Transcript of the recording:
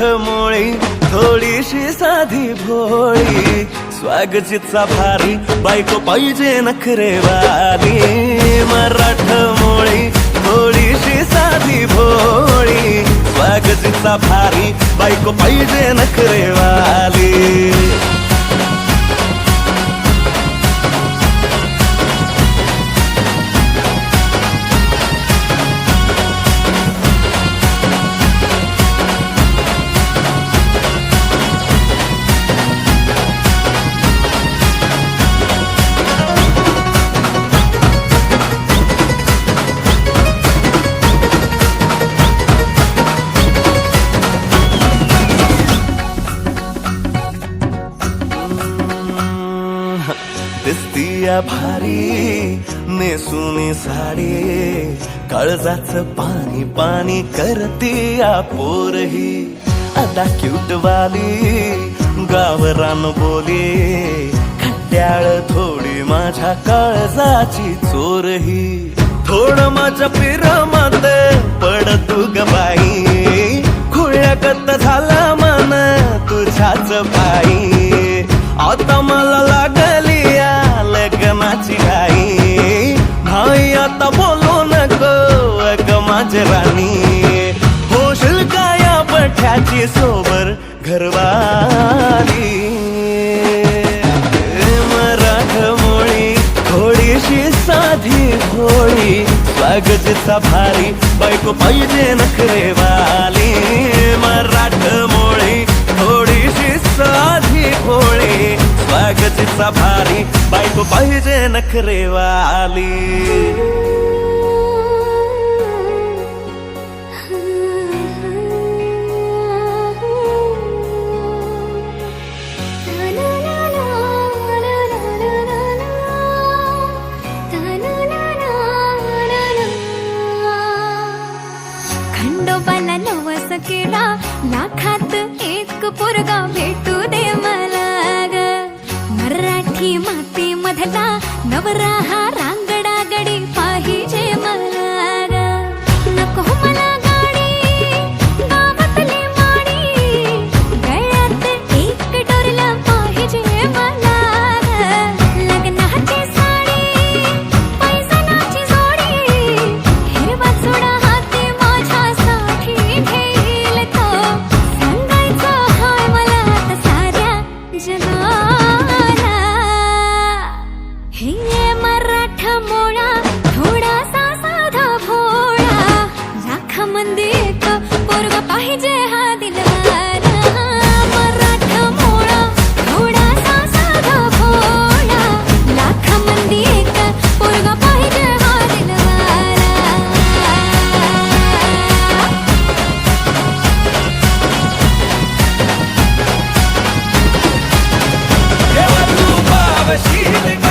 मराठमोळी थोडीशी साधी भोळी स्वागतीचा भारी बायको पाहिजे नखरेवाली मराठमोळी थोडीशी साधी भोळी स्वागतीचा भारी बायको पाहिजे नखरेवाली दिसतीया भारी नेसुनी साडी काळजाच पाणी पाणी करतीया पोरही आता क्यूट वाली गावरान बोली खट्याळ थोडी माझ्या काळजाची चोरही थोड माझ्या पिरमत पड तू ग बाई खुळ्यागत झाला मन तुझ्याच पायी आता मला लागली लग्नाची घाई नाही आता बोलू नको अग माझी राणी होशील का या बठ्याची सोबर घरवाली मराठमोळी थोडीशी साधी भोळी स्वागतीचा भारी बायको पाहिजे नखरेवाली मराठमोळी थोडीशी साधी भोळी स्वागतीचा भारी बायको पाहिजे नखरेवाली खंडोबाला नवस केला लाखात एक पोरगा भेटू दे मला ग मराठी माती मधला नवरा हा रांगडा गडी पाहिजे मला ग नको मला गाडी गावातली माडी गळ्यात एक डोरला पाहिजे मला ग लग्नाची साडी पैजनाची जोडी हिरवा चुडा हाती माझ्यासाठी घेईल तो सांगायचं हाय मला आता साऱ्या जगाला हे मराठमोळा थोडासा साधा भोळा लाखामध्ये एक पोरगा पाहिजे हा दिलवाला मराठमोळा थोडासा साधा भोळा लाखामध्ये एक पोरगा पाहिजे हा दिलवाला देवा तू पावशील